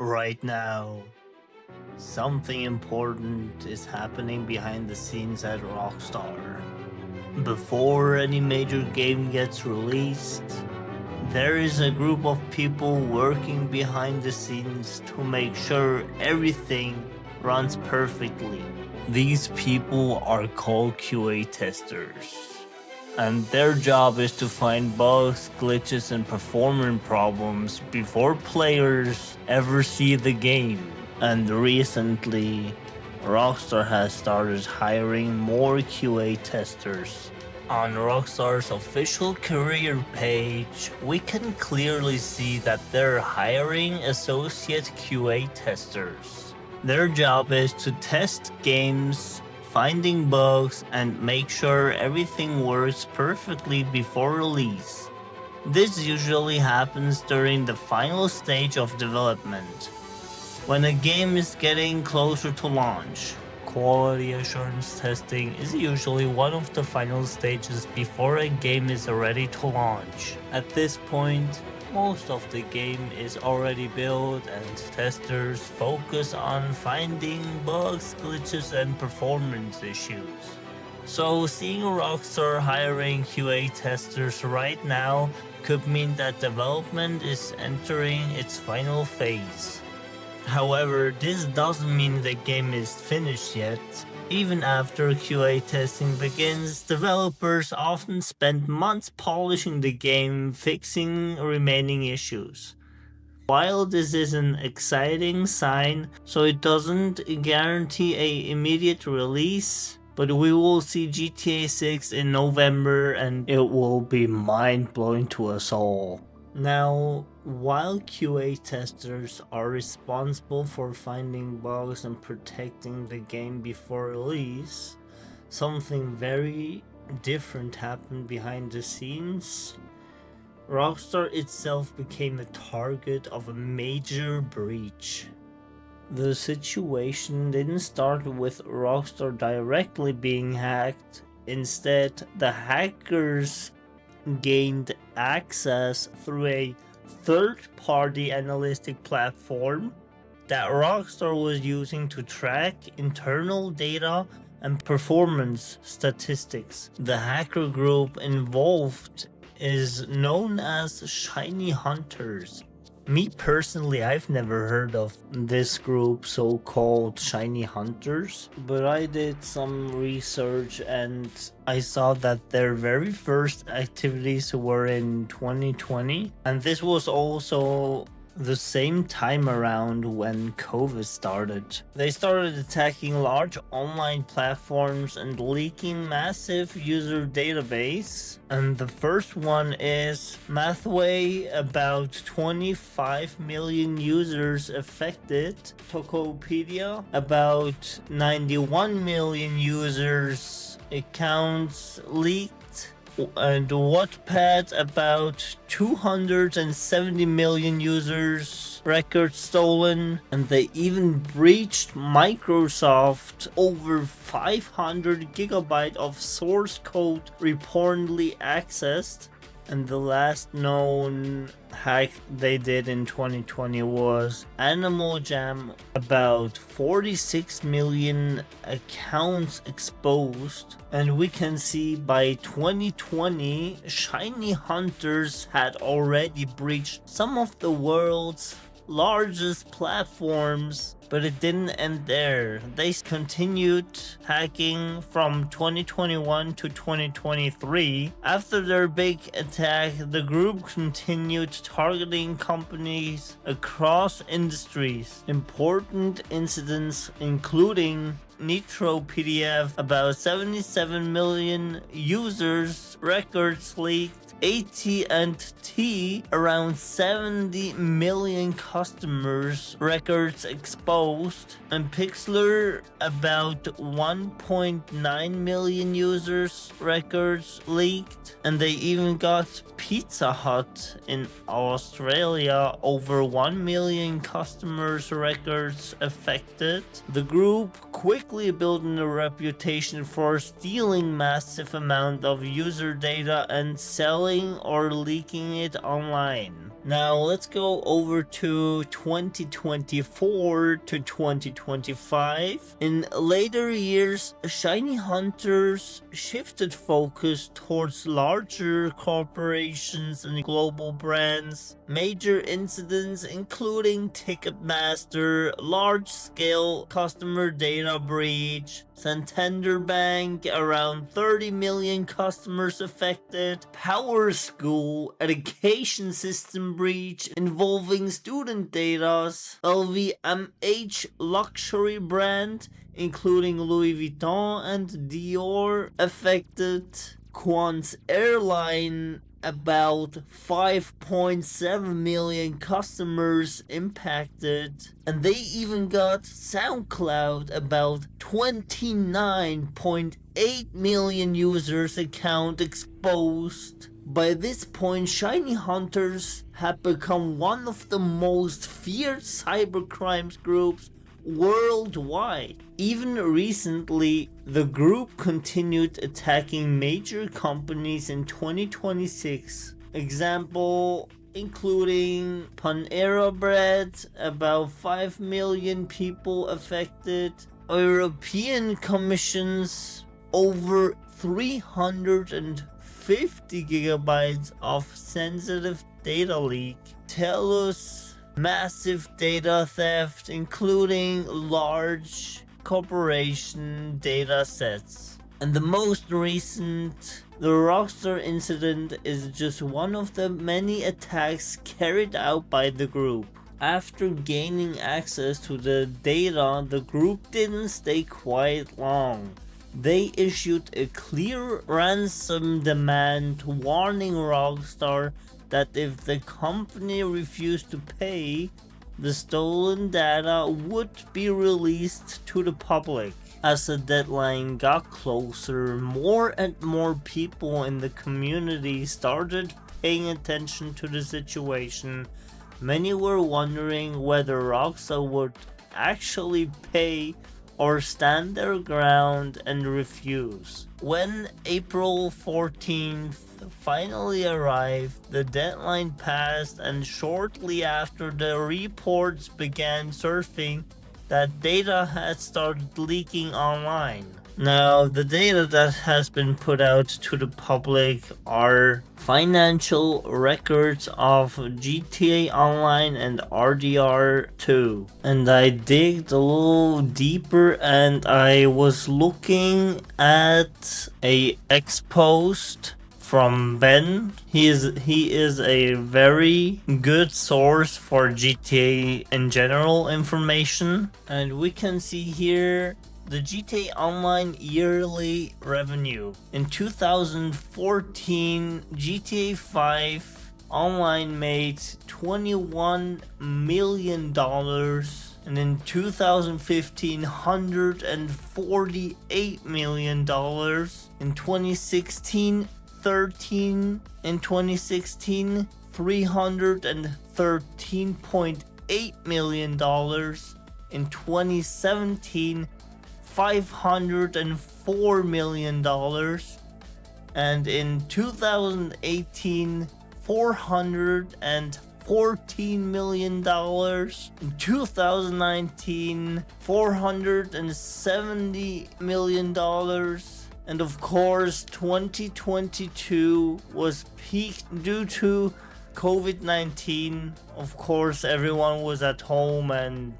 right now. Something important is happening behind the scenes at Rockstar. Before any major game gets released, there is a group of people working behind the scenes to make sure everything runs perfectly. These people are called QA testers, and their job is to find bugs, glitches, and performance problems before players ever see the game. And recently, Rockstar has started hiring more QA testers. On Rockstar's official career page, we can clearly see that they're hiring associate QA testers. Their job is to test games, finding bugs, and make sure everything works perfectly before release. This usually happens during the final stage of development, when a game is getting closer to launch. Quality assurance testing is usually one of the final stages before a game is ready to launch. At this point, most of the game is already built and testers focus on finding bugs, glitches, and performance issues. So seeing Rockstar hiring QA testers right now could mean that development is entering its final phase. However, this doesn't mean the game is finished yet. Even after QA testing begins, developers often spend months polishing the game, fixing remaining issues. While this is an exciting sign, so it doesn't guarantee an immediate release, but we will see GTA 6 in November and it will be mind-blowing to us all. Now, while QA testers are responsible for finding bugs and protecting the game before release, something very different happened behind the scenes. Rockstar itself became a target of a major breach. The situation didn't start with Rockstar directly being hacked. Instead, the hackers gained access through a third-party analytic platform that Rockstar was using to track internal data and performance statistics. The hacker group involved is known as ShinyHunters. Me personally, I've never heard of this group, so-called ShinyHunters, but I did some research and I saw that their very first activities were in 2020, and this was also the same time around when COVID started. They started attacking large online platforms and leaking massive user database. And the first one is Mathway, about 25 million users affected. Tokopedia, about 91 million users accounts leaked. And Wattpad, about 270 million users records stolen, and they even breached Microsoft. Over 500 gigabyte of source code reportedly accessed. And the last known hack they did in 2020 was Animal Jam, about 46 million accounts exposed. And we can see by 2020, ShinyHunters had already breached some of the world's largest platforms, but it didn't end there. They continued hacking from 2021 to 2023. After their big attack, the group continued targeting companies across industries. Important incidents including Nitro PDF, about 77 million users records leaked. AT&T, around 70 million customers records exposed, and Pixlr, about 1.9 million users records leaked, and they even got Pizza Hut in Australia, over 1 million customers records affected. The group quickly built a reputation for stealing massive amount of user data and selling or leaking it online. Now let's go over to 2024 to 2025. In later years, ShinyHunters shifted focus towards larger corporations and global brands. Major incidents including Ticketmaster, large-scale customer data breach, Santander Bank, around 30 million customers affected, Power School, education system breach involving student data, LVMH luxury brand including Louis Vuitton and Dior affected, Quant's airline, about 5.7 million customers impacted, and they even got SoundCloud, about 29.8 million users account exposed. By this point, ShinyHunters had become one of the most feared cybercrimes groups worldwide. Even recently, the group continued attacking major companies in 2026. Example including Panera Bread, about 5 million people affected. European Commission's over 350 gigabytes of sensitive data leak. TELUS, massive data theft, including large corporation data sets. And the most recent, the Rockstar incident, is just one of the many attacks carried out by the group. After gaining access to the data, the group didn't stay quiet long. They issued a clear ransom demand warning Rockstar that if the company refused to pay, the stolen data would be released to the public. As the deadline got closer, more and more people in the community started paying attention to the situation. Many were wondering whether Rockstar would actually pay or stand their ground and refuse. When April 14th finally arrived, the deadline passed, and shortly after, the reports began surfacing that data had started leaking online. Now, the data that has been put out to the public are financial records of GTA Online and RDR2. And I digged a little deeper and I was looking at a X post from Ben. He is a very good source for GTA in general information, and we can see here the GTA Online yearly revenue. In 2014, GTA 5 Online made $21 million, and in 2015, $148 million. In 2016, 13. In 2016, $313.8 million. In 2017, $504 million. And in 2018, $414 million. In 2019, $470 million. And of course, 2022 was peaked due to COVID-19. Of course, everyone was at home, and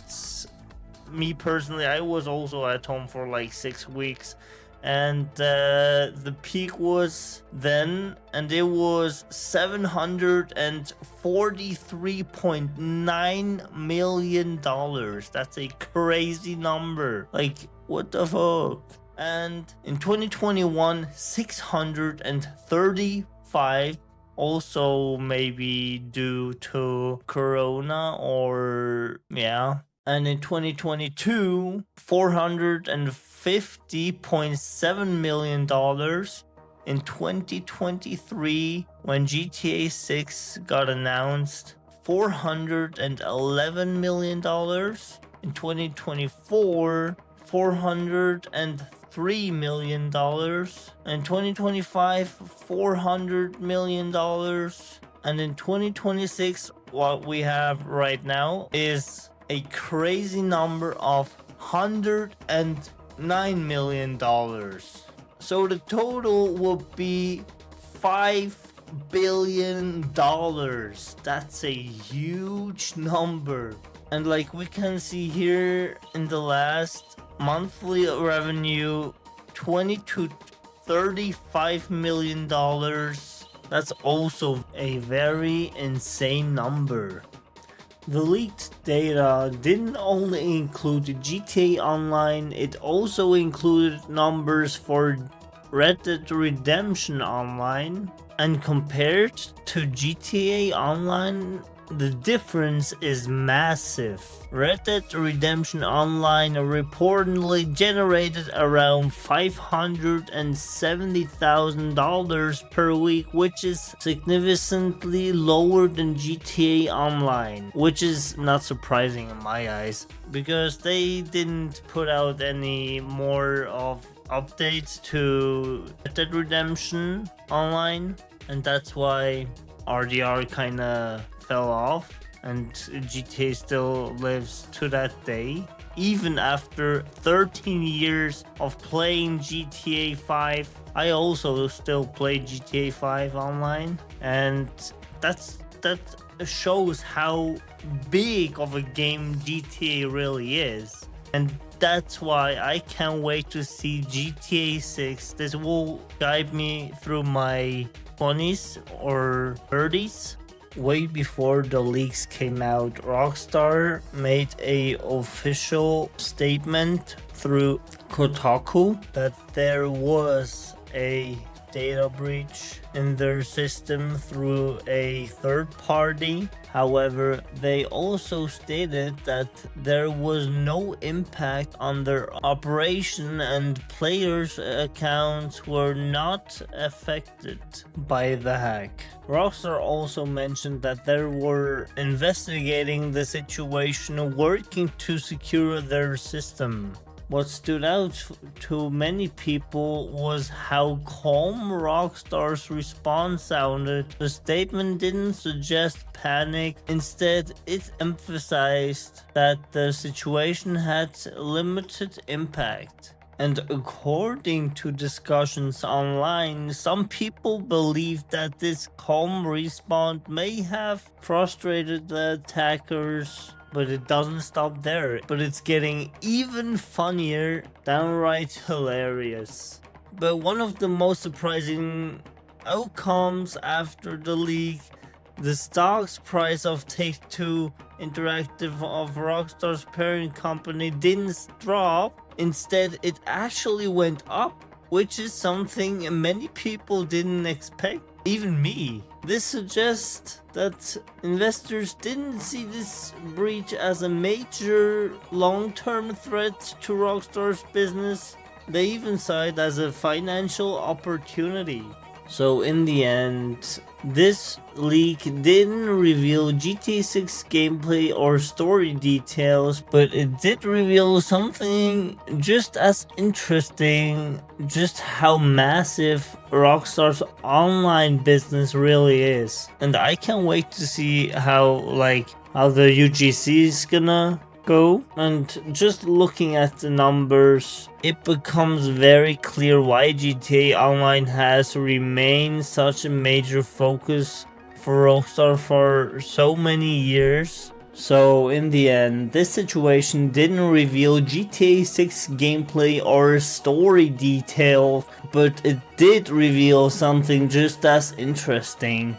me personally, I was also at home for like 6 weeks. And the peak was then, and it was $743.9 million. That's a crazy number. Like, what the fuck? And in 2021, 635, also maybe due to Corona or yeah. And in 2022, $450.7 million. In 2023, when GTA 6 got announced, $411 million. In 2024, $403 million. In 2025, $400 million. And in 2026, what we have right now is a crazy number of $109 million. So the total will be $5 billion. That's a huge number. And like we can see here in the last monthly revenue, $20 to $35 million. That's also a very insane number. The leaked data didn't only include GTA Online, it also included numbers for Red Dead Redemption Online. And compared to GTA Online, the difference is massive. Red Dead Redemption Online reportedly generated around $570,000 per week, which is significantly lower than GTA Online, which is not surprising in my eyes, because they didn't put out any more of updates to Red Dead Redemption Online, and that's why RDR kinda fell off, and GTA still lives to that day. Even after 13 years of playing GTA 5, I also still play GTA 5 online, and that shows how big of a game GTA really is. And that's why I can't wait to see GTA 6. This will guide me through my 20s or 30s. Way before the leaks came out, Rockstar made a official statement through Kotaku that there was a data breach in their system through a third party. However, they also stated that there was no impact on their operation and players' accounts were not affected by the hack. Rockstar also mentioned that they were investigating the situation, working to secure their system. What stood out to many people was how calm Rockstar's response sounded. The statement didn't suggest panic, instead it emphasized that the situation had limited impact. And according to discussions online, some people believe that this calm response may have frustrated the attackers. But it doesn't stop there. But it's getting even funnier, downright hilarious. But one of the most surprising outcomes after the leak, the stock's price of Take-Two Interactive, of Rockstar's parent company, didn't drop. Instead, it actually went up, which is something many people didn't expect, even me. This suggests that investors didn't see this breach as a major long-term threat to Rockstar's business. They even saw it as a financial opportunity. So in the end, this leak didn't reveal GTA 6 gameplay or story details, but it did reveal something just as interesting, just how massive Rockstar's online business really is. And I can't wait to see how the UGC is gonna go. And just looking at the numbers, it becomes very clear why GTA Online has remained such a major focus for Rockstar for so many years. So in the end, this situation didn't reveal GTA 6 gameplay or story detail, but it did reveal something just as interesting.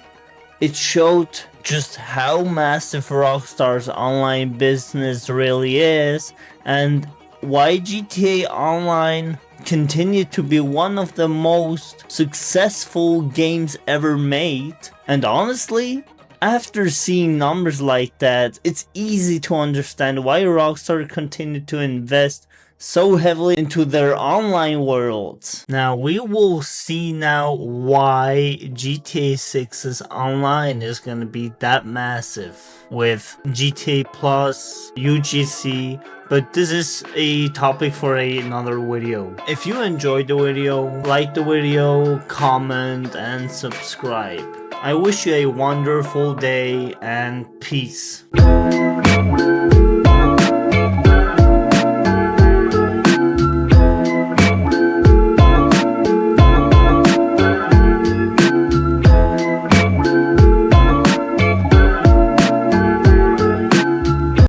It showed just how massive Rockstar's online business really is, and why GTA Online continued to be one of the most successful games ever made. And honestly, after seeing numbers like that, it's easy to understand why Rockstar continued to invest so heavily into their online worlds. Now we will see now why GTA 6's online is going to be that massive with GTA Plus, UGC, but this is a topic for another video. If you enjoyed the video, like the video, comment and subscribe. I wish you a wonderful day and peace.